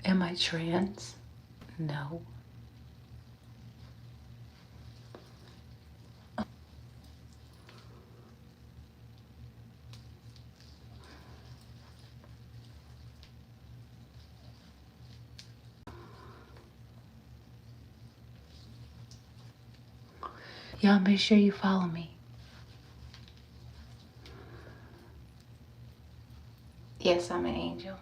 Am I trans? No. Y'all make sure you follow me. Yes, I'm an angel.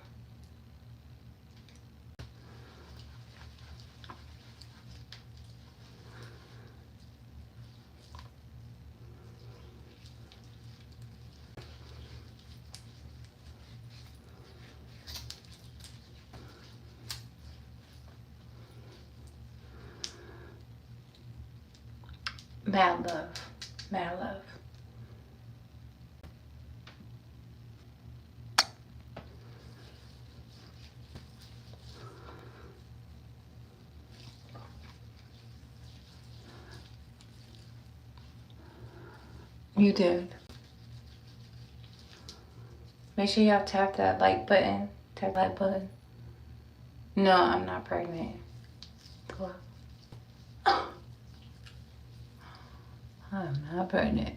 Mad love. Mad love. You did. Make sure y'all tap that like button. Tap that like button. No, I'm not pregnant. I'm not pregnant.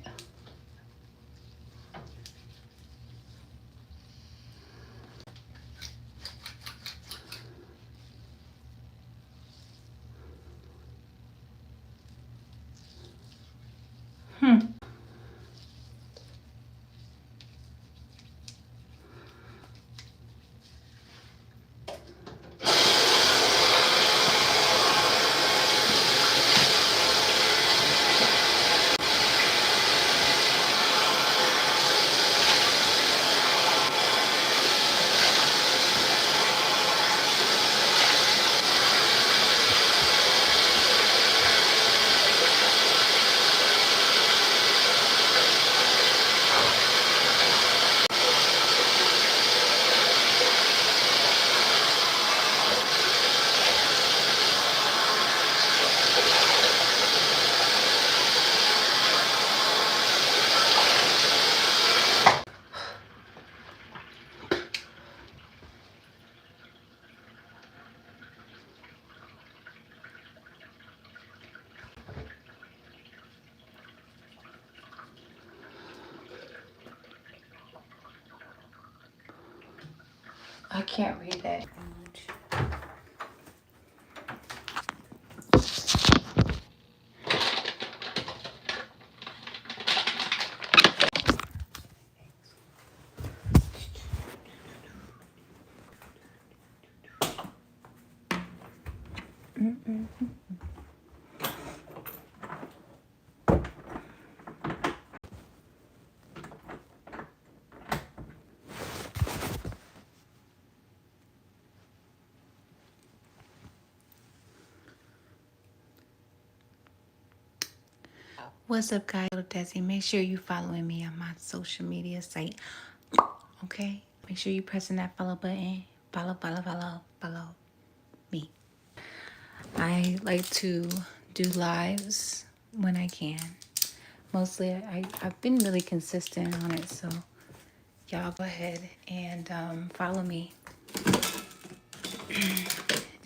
I can't read that much. What's up, guys? Desi. Make sure you following me on my social media site. Okay? Make sure you pressing that follow button. Follow me. I like to do lives when I can. Mostly, I've been really consistent on it, so y'all go ahead and follow me.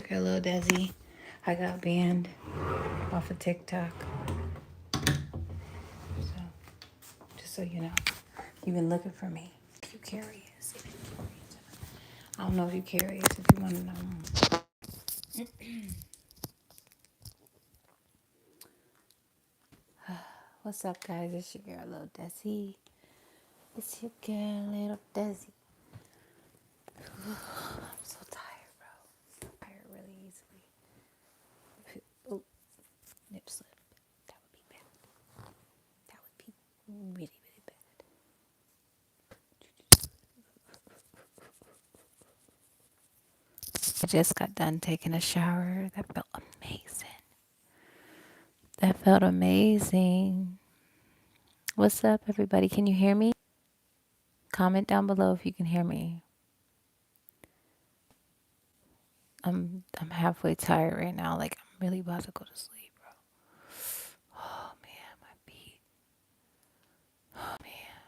Girl, Lil Desi. I got banned off of TikTok. So, just so you know, you've been looking for me. If you're curious. I don't know if you're curious, if you want to know. What's up, guys? It's your girl, Lil Desi. It's your girl, Little Desi. I'm so tired, bro. Tired really easily. Oh, nip slip. That would be bad. That would be really, really bad. I just got done taking a shower. That felt amazing. That felt amazing. What's up, everybody? Can you hear me? Comment down below if you can hear me. I'm halfway tired right now. Like, I'm really about to go to sleep, bro. Oh man, my feet. Oh man.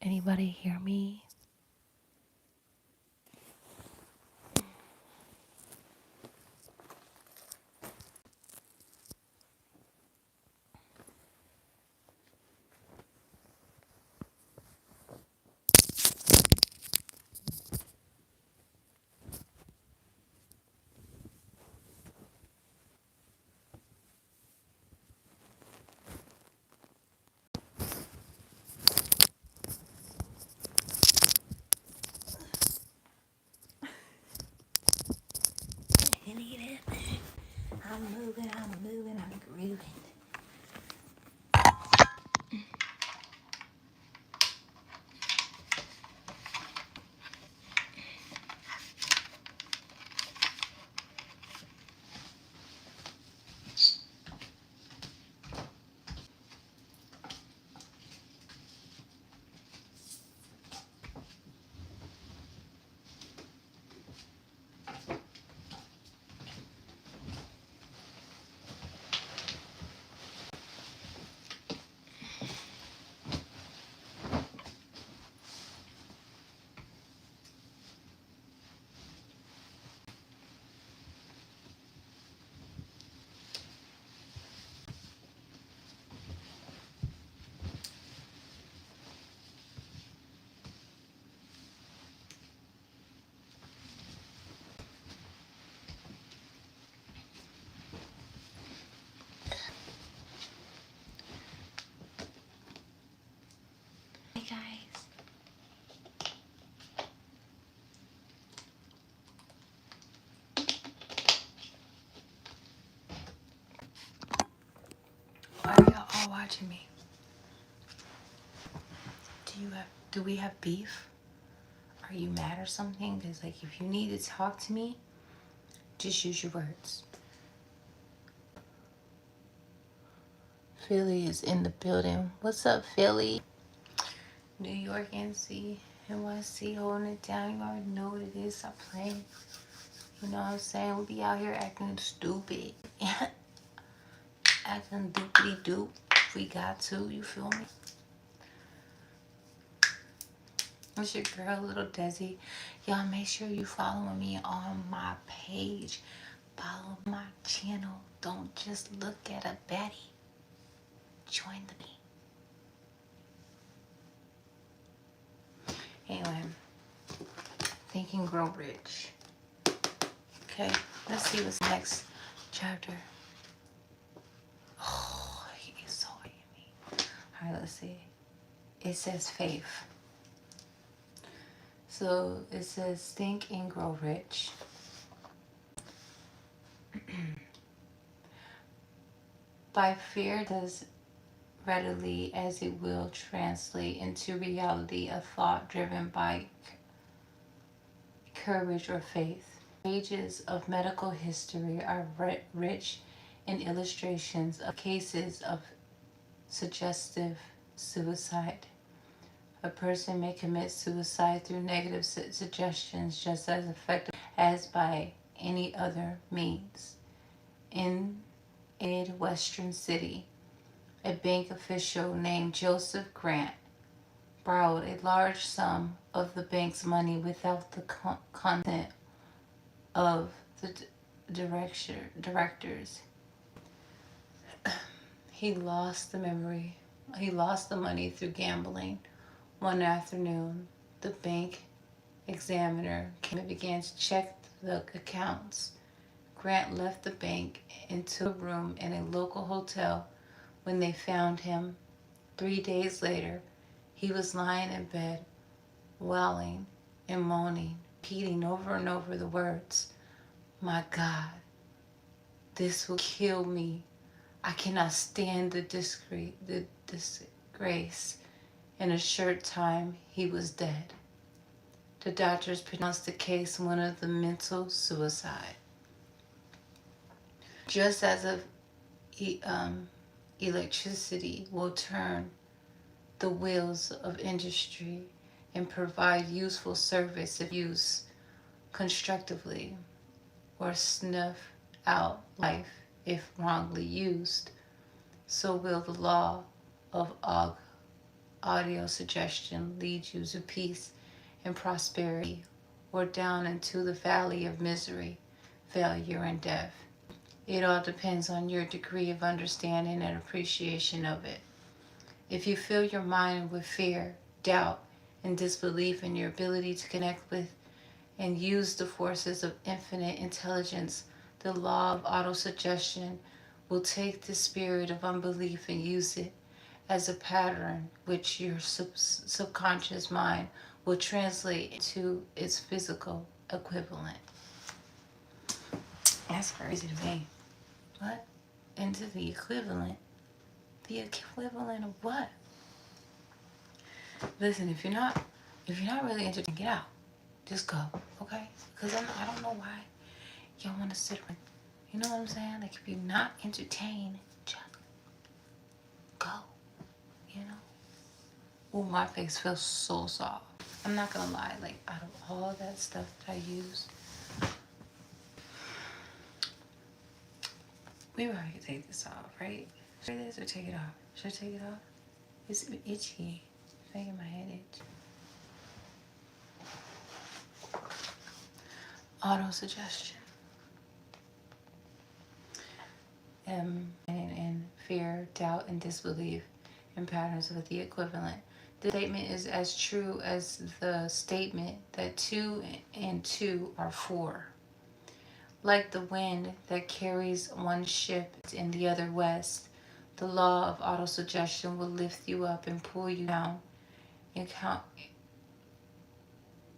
Anyway. anybody hear me? I'm moving, I'm grooving. Hey guys. Why are y'all all watching me? Do we have beef? Are you mad or something? Because like if you need to talk to me, just use your words. Philly is in the building. What's up, Philly? New York, NC, NYC, holding it down. You already know what it is. Stop playing. You know what I'm saying? We be out here acting stupid. Acting doopity doop. We got to, you feel me? It's your girl, Little Desi. Y'all make sure you following me on my page. Follow my channel. Don't just look at a Betty. Join the me. Anyway, Think and Grow Rich. Okay, let's see what's next chapter. Oh, he is so yummy. All right, let's see. It says faith. So it says think and grow rich. By fear does readily as it will translate into reality a thought driven by courage or faith. Pages of medical history are rich in illustrations of cases of suggestive suicide. A person may commit suicide through negative suggestions just as effective as by any other means. In a Midwestern city, a bank official named Joseph Grant borrowed a large sum of the bank's money without the consent of the directors. He lost the money through gambling. One afternoon, the bank examiner came and began to check the accounts. Grant left the bank into a room in a local hotel. When they found him 3 days later, he was lying in bed, wailing and moaning, repeating over and over the words, "My God, this will kill me. I cannot stand the disgrace." In a short time, he was dead. The doctors pronounced the case one of the mental suicide. Just as electricity will turn the wheels of industry and provide useful service if used constructively, or snuff out life if wrongly used, so will the law of audio suggestion leads you to peace and prosperity, or down into the valley of misery, failure, and death. It all depends on your degree of understanding and appreciation of it. If you fill your mind with fear, doubt, and disbelief in your ability to connect with and use the forces of infinite intelligence, the law of autosuggestion will take the spirit of unbelief and use it as a pattern which your subconscious mind will translate into its physical equivalent. That's crazy to me. What? Into the equivalent? The equivalent of what? Listen, if you're not really entertained, get out. Just go, okay? Because I don't know why y'all want to sit around. You know what I'm saying? Like, if you're not entertained, just go. You know? Oh, my face feels so soft. I'm not gonna lie. Like, out of all that stuff that I use, we probably could take this off, right? Should I this or take it off? Should I take it off? It's itchy. It's making my head itch. Auto-suggestion. And fear, doubt, and disbelief in patterns with the equivalent. The statement is as true as the statement that 2 and 2 are 4. Like the wind that carries one ship in the other west, the law of autosuggestion will lift you up and pull you down and count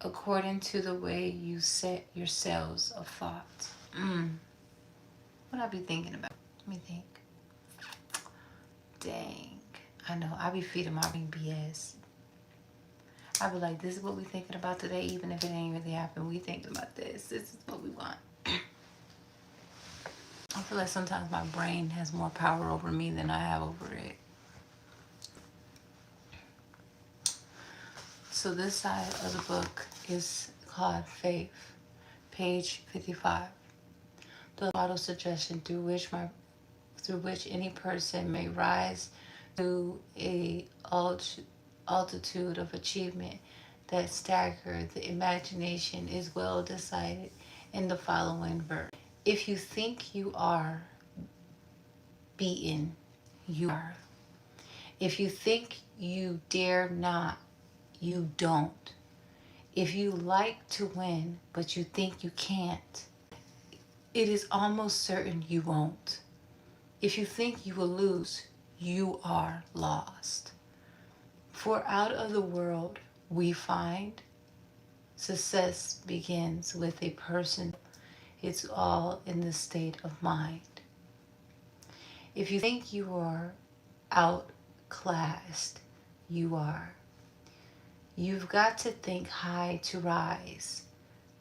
according to the way you set your cells of thought. What I be thinking about? Let me think. Dang. I know, I be feeding my brain BS. I be like, this is what we thinking about today, even if it ain't really happened. We thinking about this. This is what we want. I feel like sometimes my brain has more power over me than I have over it. So this side of the book is called Faith, page 55. The auto suggestion through which any person may rise to a altitude of achievement that stagger the imagination is well decided in the following verse. If you think you are beaten, you are. If you think you dare not, you don't. If you like to win, but you think you can't, it is almost certain you won't. If you think you will lose, you are lost. For out of the world we find success begins with a person. It's all in the state of mind. If you think you are outclassed, you are. You've got to think high to rise.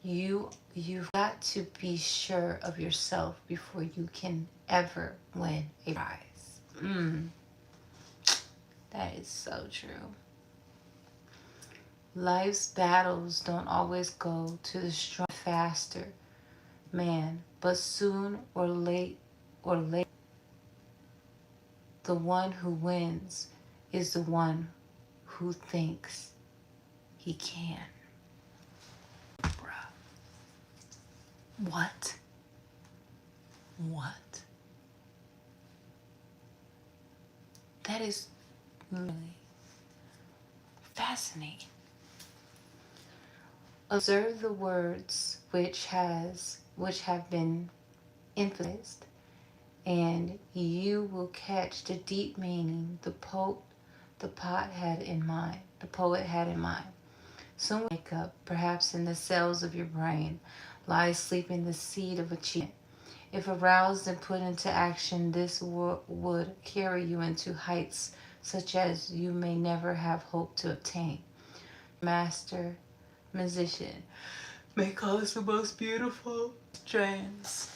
You've got to be sure of yourself before you can ever win a prize. That is so true. Life's battles don't always go to the strong, faster man, but soon or late, the one who wins is the one who thinks he can. Bruh. What? That is really fascinating. Observe the words which have been emphasized, and you will catch the deep meaning the poet had in mind. Someone wake up, perhaps in the cells of your brain, lies sleeping the seed of achievement. If aroused and put into action, this would carry you into heights such as you may never have hoped to obtain. Master musician may cause the most beautiful strains.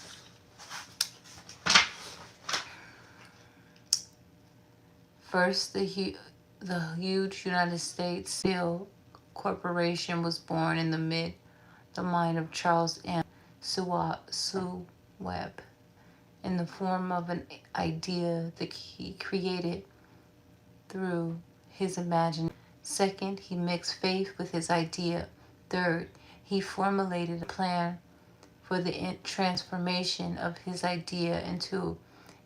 First, the huge United States Steel Corporation was born in the mind of Charles M. Schwab in the form of an idea that he created through his imagination. Second, he mixed faith with his idea. Third, he formulated a plan for the transformation of his idea into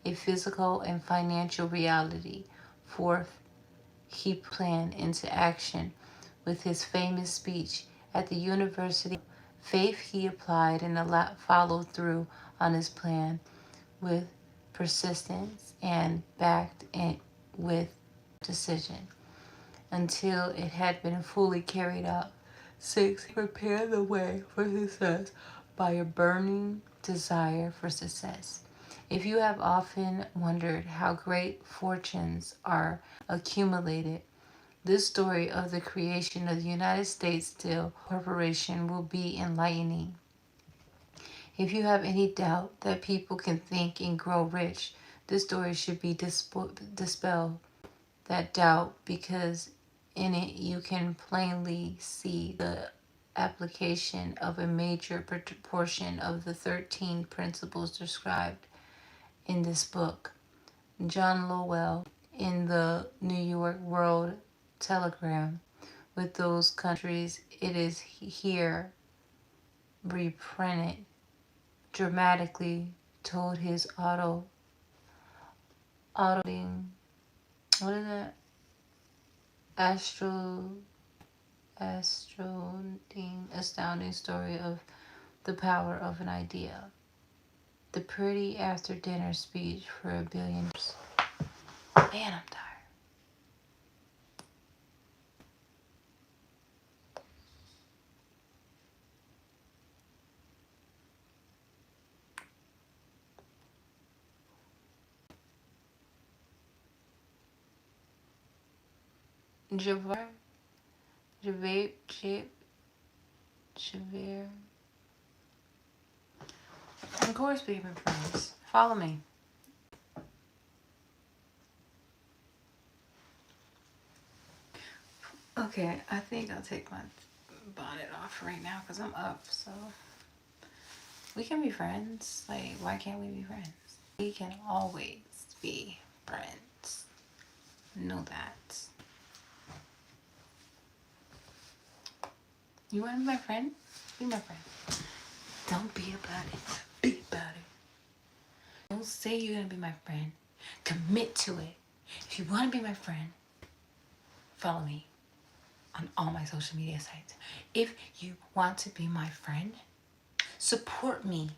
a physical and financial reality. Fourth, he planned into action with his famous speech at the University. Faith, he applied and followed through on his plan with persistence and backed it with decision until it had been fully carried out. 6. Prepare the way for success by a burning desire for success. If you have often wondered how great fortunes are accumulated, this story of the creation of the United States Steel Corporation will be enlightening. If you have any doubt that people can think and grow rich, this story should be dispelled that doubt, because in it you can plainly see the application of a major portion of the 13 principles described in this book. John Lowell in the New York World Telegram. With those countries, it is here reprinted dramatically, told his what is that? Astounding story of the power of an idea. The pretty after dinner speech for a billionaire. Man, I'm tired. Javert. Of course, we have been friends. Follow me. Okay, I think I'll take my bonnet off right now because I'm up. So we can be friends. Like, why can't we be friends? We can always be friends. Know that. You want to be my friend? Be my friend. Don't be about it. Be about it. Don't say you're going to be my friend. Commit to it. If you want to be my friend, follow me on all my social media sites. If you want to be my friend, support me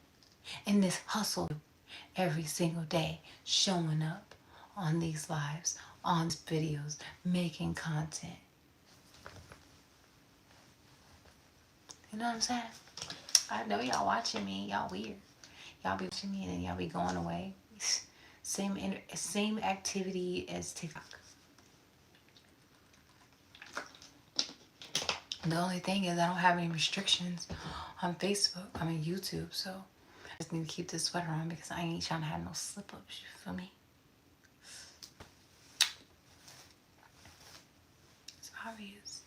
in this hustle every single day, showing up on these lives, on these videos, making content. You know what I'm saying? I know y'all watching me. Y'all weird. Y'all be watching me and then y'all be going away. Same activity as TikTok. The only thing is I don't have any restrictions on Facebook. I mean YouTube, so I just need to keep this sweater on because I ain't trying to have no slip-ups, you feel me? It's obvious.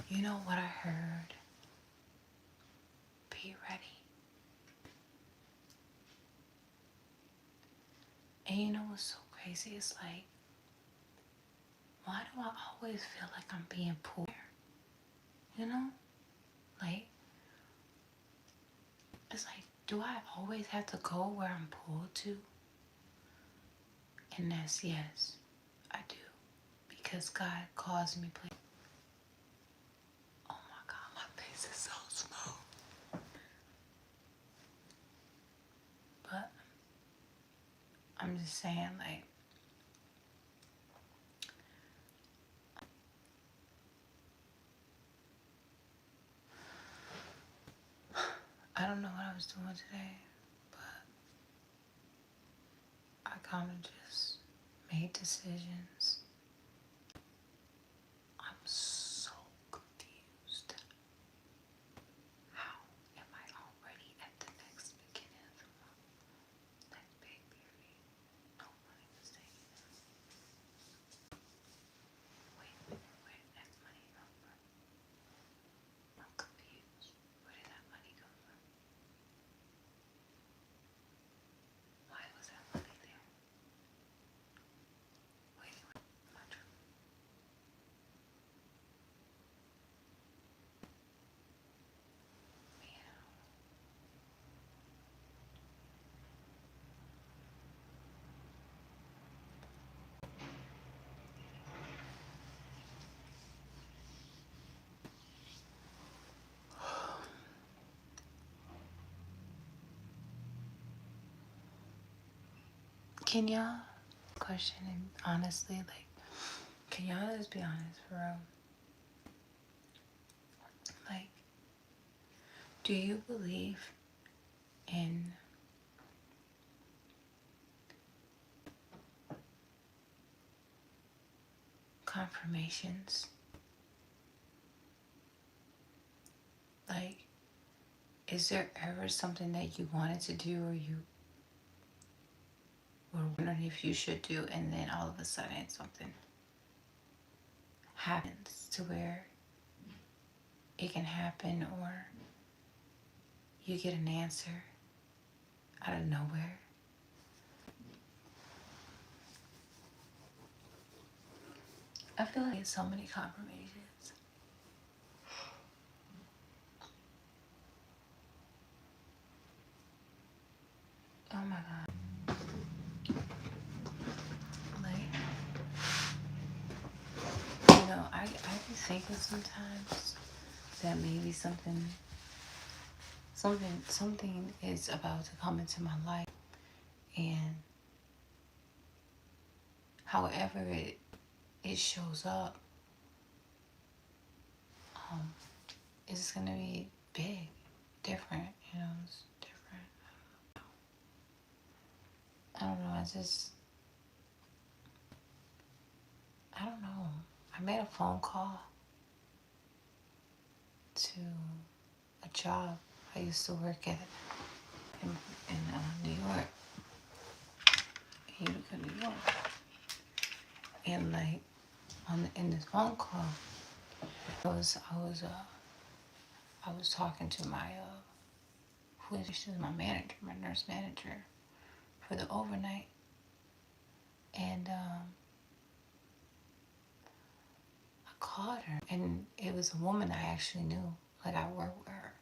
You know what I heard? Be ready. And you know what's so crazy? It's like, why do I always feel like I'm being pulled? You know? Like, it's like, do I always have to go where I'm pulled to? And that's yes, I do. Because God calls me places. Oh my God, my face is so smooth. But I'm just saying, like, I don't know what I was doing today, but I kind of just made decisions. I'm so confused. How am I already at the next beginning of the month? That big period. Nobody was taking it. Wait, where did that money come from? I'm confused. Where did that money come from? Why was that money there? Can y'all question and honestly, like, can y'all just be honest for real? Like, do you believe in confirmations? Like, is there ever something that you wanted to do or you were wondering if you should do, and then all of a sudden something happens to where it can happen, or you get an answer out of nowhere? I feel like it's so many confirmations. Oh my God. Like, I be thinking sometimes that maybe something is about to come into my life, and however it shows up, it's gonna be big, different. It's different. I don't know. I don't know. I made a phone call to a job I used to work at in New York, Utica, New York. And like in this phone call, I was talking to my she was my manager, my nurse manager for the overnight, and I called her, and it was a woman I actually knew, like I worked with her,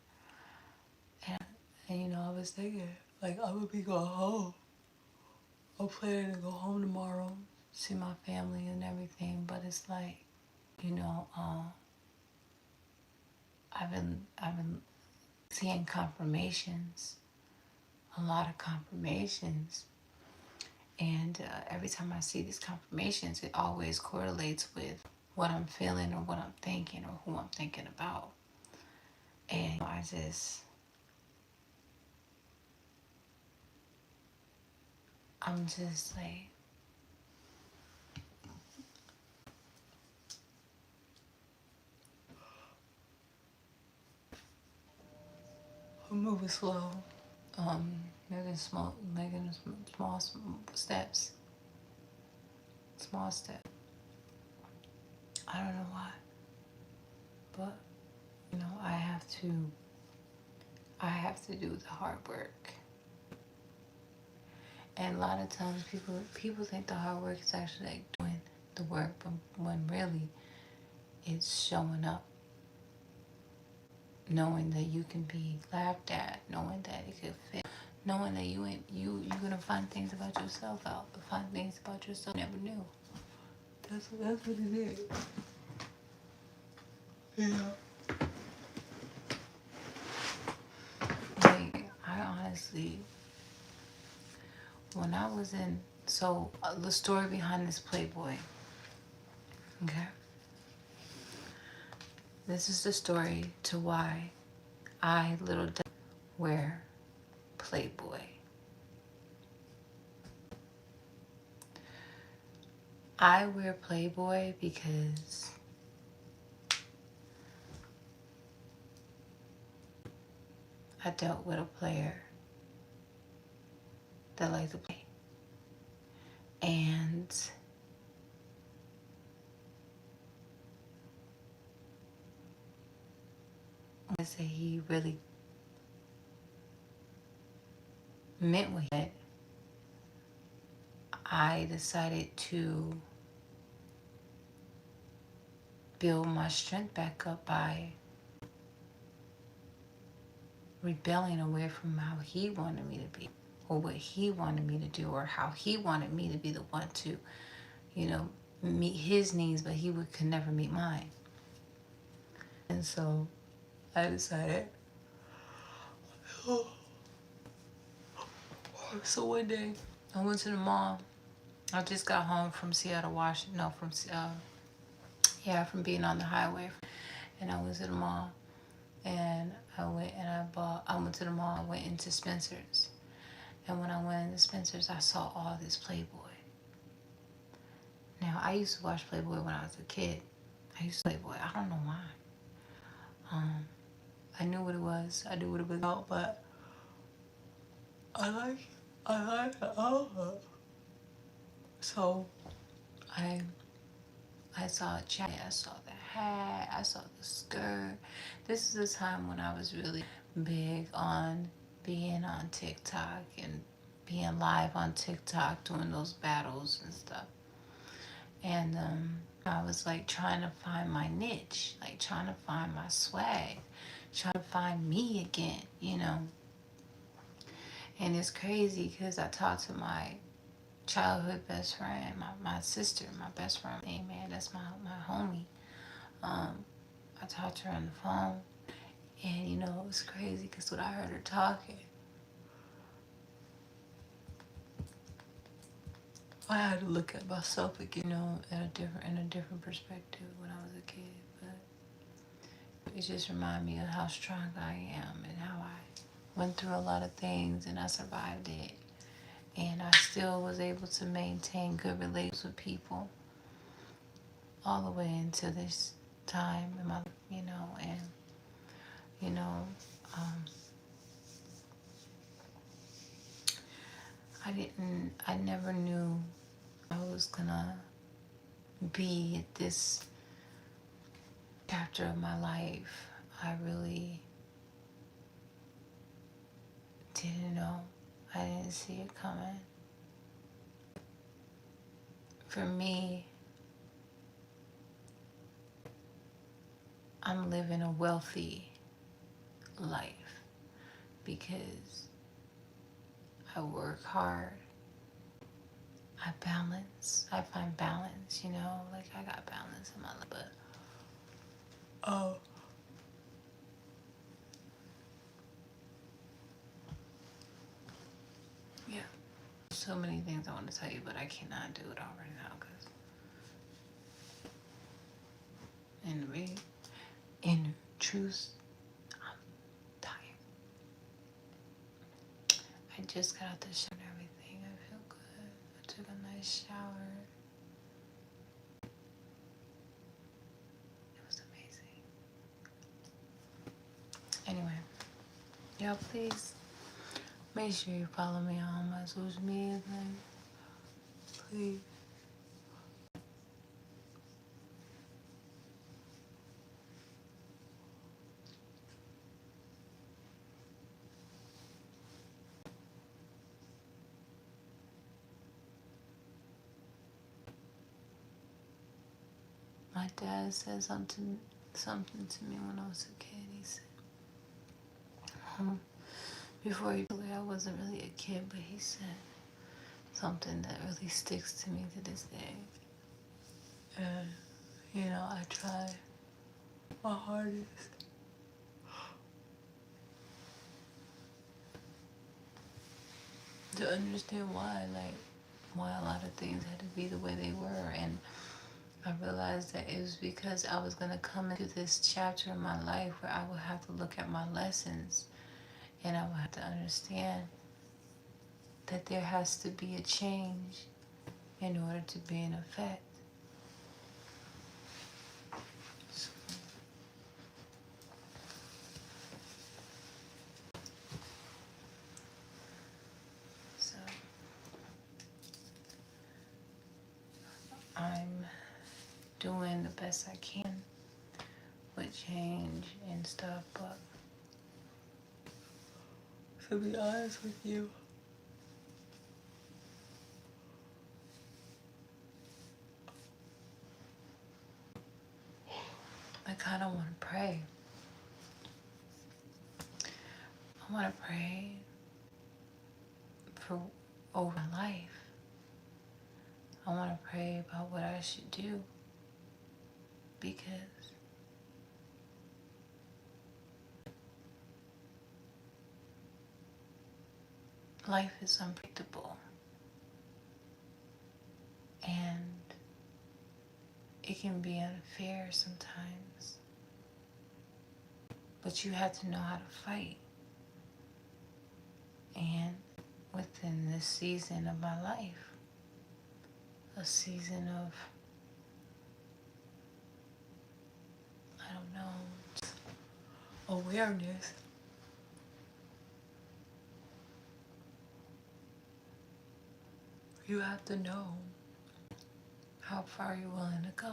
and I was thinking like I would be going home. I'm planning to go home tomorrow, see my family and everything, but it's like, I've been seeing confirmations, a lot of confirmations, and every time I see these confirmations, it always correlates with what I'm feeling or what I'm thinking or who I'm thinking about, and I'm just like, I'm moving slow, making small steps, small step. I don't know why, but I have to do the hard work. And a lot of times people think the hard work is actually like doing the work, but when really it's showing up, knowing that you can be laughed at, knowing that it could fit, knowing that you're gonna find things about yourself out, find things about yourself you never knew. That's what it is. Yeah. Like, I honestly, when I was in, the story behind this Playboy, okay? This is the story to why I, little Deb, wear Playboy. I wear Playboy because I dealt with a player that liked to play. And I say he really meant what he said. I decided to build my strength back up by rebelling away from how he wanted me to be, or what he wanted me to do, or how he wanted me to be the one to, meet his needs, but could never meet mine. And so I decided, so one day I went to the mall. I just got home from Seattle, Washington. No, from being on the highway, and I went to the mall, and I went to the mall. I went into Spencer's, and when I went into Spencer's, I saw all this Playboy. Now I used to watch Playboy when I was a kid. I used to Playboy. I don't know why. I knew what it was. I knew what it was about, but I like it. Oh. So I I saw a jacket, I saw the hat, I saw the skirt. This is a time when I was really big on being on TikTok and being live on TikTok, doing those battles and stuff. And I was like trying to find my niche, like trying to find my swag, trying to find me again, you know. And it's crazy because I talked to my childhood best friend, my sister, my best friend. Hey man, that's my homie. I talked to her on the phone, and you know it was crazy because when I heard her talking, I had to look at myself again, you know, in a different perspective when I was a kid. But it just reminded me of how strong I am and how I went through a lot of things and I survived it, and I still was able to maintain good relations with people all the way into this time in my, you know, and you know, um, I never knew I was gonna be at this chapter of my life. I really didn't know. I didn't see it coming. For me, I'm living a wealthy life because I work hard. I find balance, you know, like I got balance in my life. But oh, yeah. So many things I want to tell you, but I cannot do it all right now because in truth, I'm tired. I just got out the shower and everything. I feel good. I took a nice shower. It was amazing. Anyway, y'all please make sure you follow me on my social media thing. Please. My dad said something to me when I was a kid. He said, before he passed away, I wasn't really a kid, but he said something that really sticks to me to this day. And, you know, I try my hardest to understand why a lot of things had to be the way they were. And I realized that it was because I was going to come into this chapter in my life where I would have to look at my lessons and I would have to understand that there has to be a change in order to be in effect. So I'm doing the best I can with change and stuff, but to be honest with you, I kind of want to pray. I want to pray for over my life. I want to pray about what I should do because life is unpredictable. it can be unfair sometimes, but you have to know how to fight. And within this season of my life, a season of, I don't know, awareness, you have to know how far you're willing to go.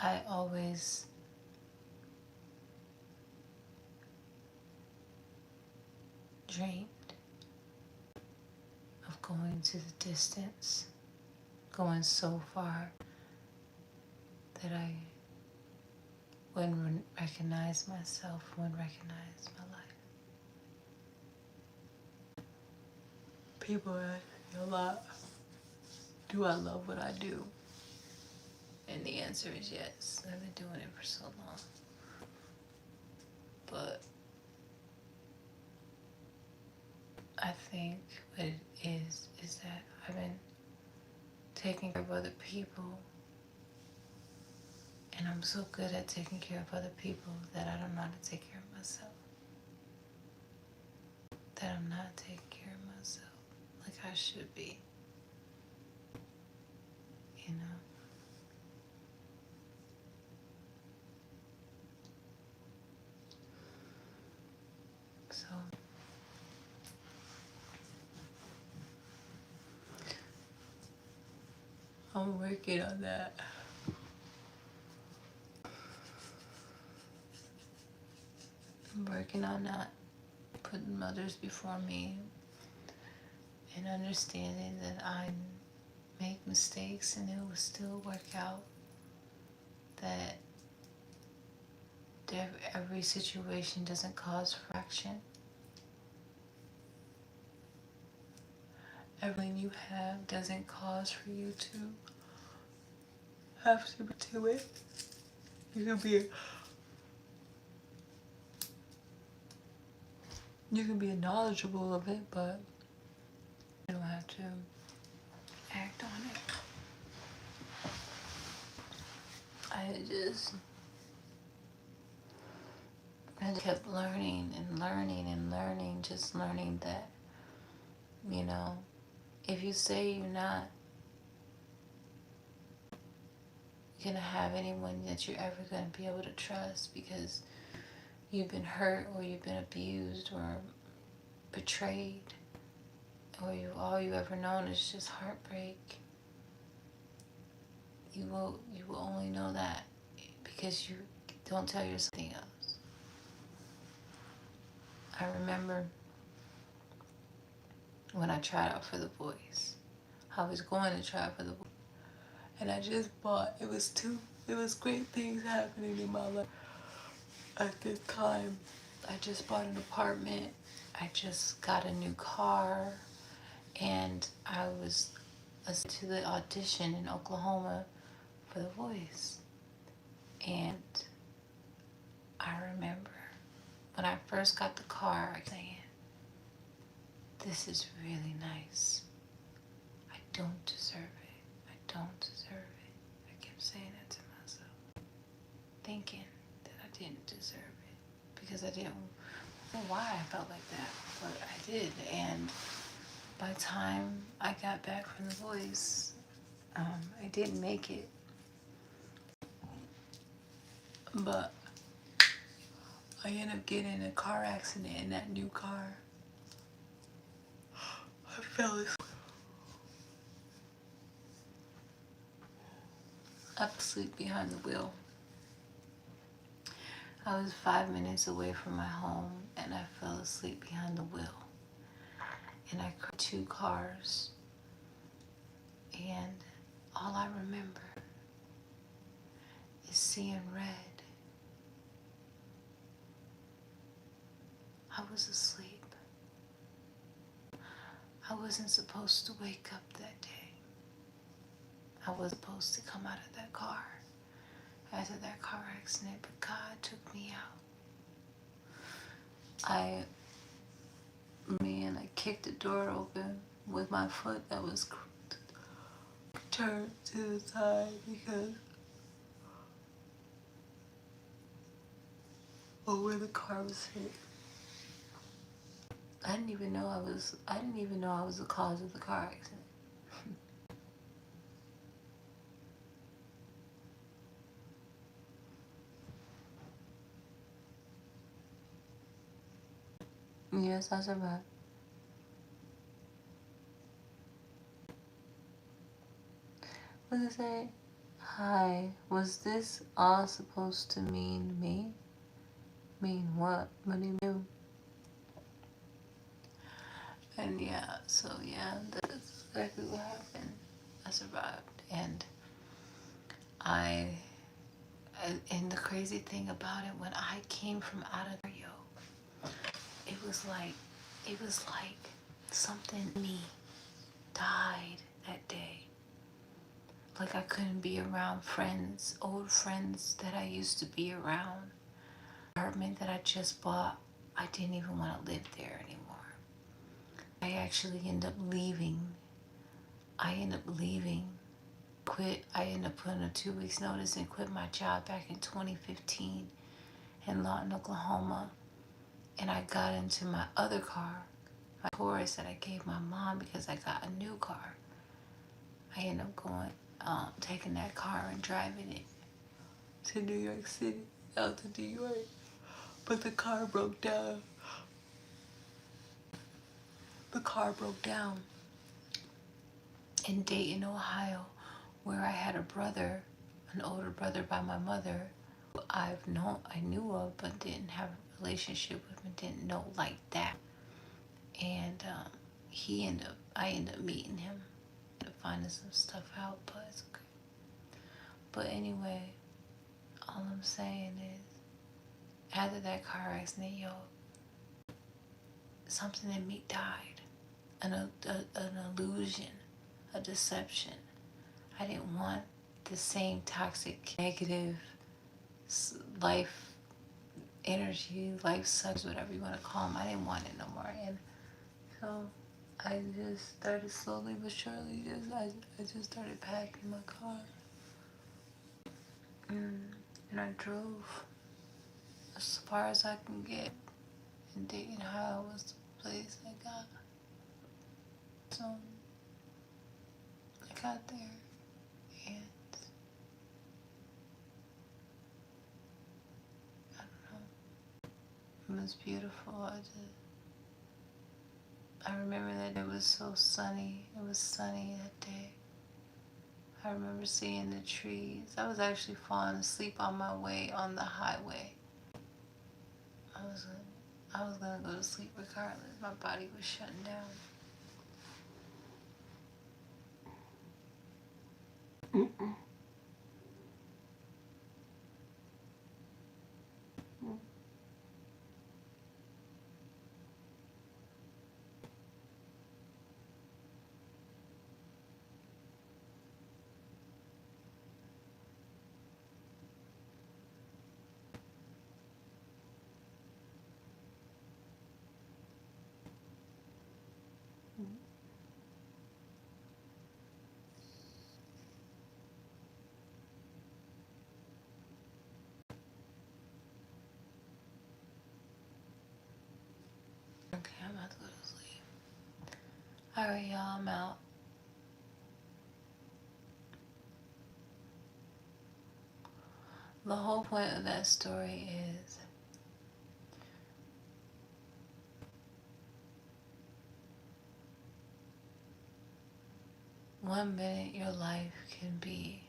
I always dreamed of going to the distance, going so far that I wouldn't recognize myself, wouldn't recognize my life. People ask me a lot, do I love what I do? And the answer is yes. I've been doing it for so long. But I think what it is that I've been taking care of other people, and I'm so good at taking care of other people that I don't know how to take care of myself. That I'm not taking care of myself like I should be. You know? So I'm working on that. I'm working on not putting others before me and understanding that I make mistakes and it will still work out. That every situation doesn't cause for action. Everything you have doesn't cause for you to have to do it. You can be knowledgeable of it, but you don't have to act on it. I just kept learning and learning and learning, just learning that, you know, if you say you're not gonna have anyone that you're ever gonna be able to trust because you've been hurt or you've been abused or betrayed, or all you ever known is just heartbreak, you will only know that because you don't tell yourself anything else. I remember when I tried out for The Voice. I was going to try for The Voice, and I just bought, it was great things happening in my life at this time. I just bought an apartment, I just got a new car, and I was to the audition in Oklahoma for The Voice. And I remember when I first got the car, I was saying, this is really nice. I don't deserve it. I don't deserve it. I kept saying that to myself, thinking that I didn't deserve it because I didn't know why I felt like that, but I did. And by the time I got back from The Voice, I didn't make it. But I ended up getting in a car accident in that new car. I fell asleep behind the wheel. I was 5 minutes away from my home and I fell asleep behind the wheel. And I crashed 2 cars. And all I remember is seeing red. I was asleep. I wasn't supposed to wake up that day. I was supposed to come out of that car after that car accident, but God took me out. I and I kicked the door open with my foot that was turned to the side because of where the car was hit. I didn't even know I was the cause of the car accident. Yes, I survived. What did it say? Hi, was this all supposed to mean me? Mean what? What do you mean? And yeah, so yeah, that's exactly what happened. I survived, and I, and the crazy thing about it, when I came from out of Rio, it was like something in me died that day. Like I couldn't be around friends, old friends that I used to be around. The apartment that I just bought, I didn't even want to live there anymore. I actually ended up leaving. I ended up putting a 2 weeks notice and quit my job back in 2015 in Lawton, Oklahoma. And I got into my other car, my Taurus that I gave my mom because I got a new car. I ended up taking that car and driving it to New York City, out to New York. But the car broke down. The car broke down in Dayton, Ohio, where I had a brother, an older brother by my mother, who I knew of, but didn't have a relationship with and didn't know like that. And I ended up meeting him, finding some stuff out, but it's okay. But anyway, all I'm saying is, after that car accident, something in me died. An illusion, a deception. I didn't want the same toxic, negative life energy, life sucks, whatever you want to call them. I didn't want it no more. And so I just started slowly but surely, I just started packing my car. And I drove as far as I can get. And Dayton, Ohio was the place I got. So I got there, and I don't know, it was beautiful. I remember that it was so sunny. It was sunny that day. I remember seeing the trees. I was actually falling asleep on my way on the highway. I was gonna go to sleep regardless. My body was shutting down. Okay, I'm about to go to sleep. Alright, y'all, I'm out. The whole point of that story is one minute your life can be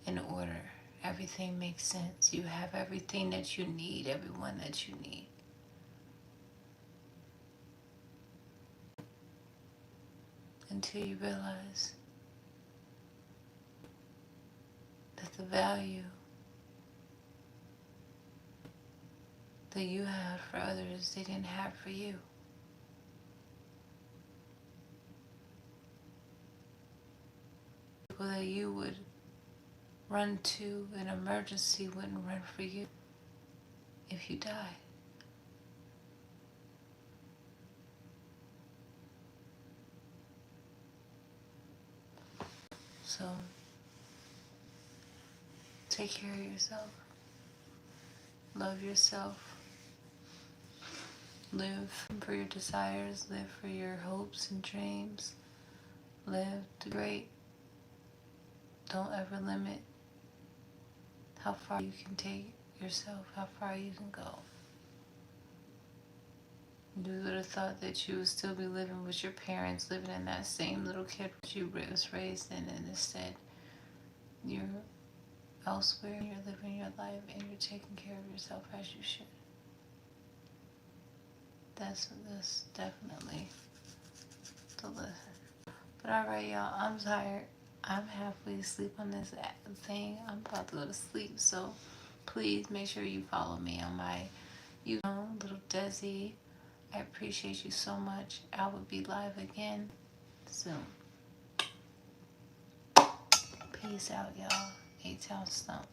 in order. Everything makes sense. You have everything that you need, everyone that you need. Until you realize that the value that you had for others, they didn't have for you. People that you would run to in emergency wouldn't run for you if you died. So take care of yourself. Love yourself. Live for your desires. Live for your hopes and dreams. Live to great. Don't ever limit how far you can take yourself, how far you can go. You would have thought that you would still be living with your parents, living in that same little kid that you was raised in, and instead you're elsewhere, you're living your life, and you're taking care of yourself as you should. That's definitely the lesson. But alright, y'all, I'm tired. I'm halfway asleep on this thing. I'm about to go to sleep, so please make sure you follow me on my little Desi. I appreciate you so much. I will be live again soon. Peace out, y'all. A-Town Stump.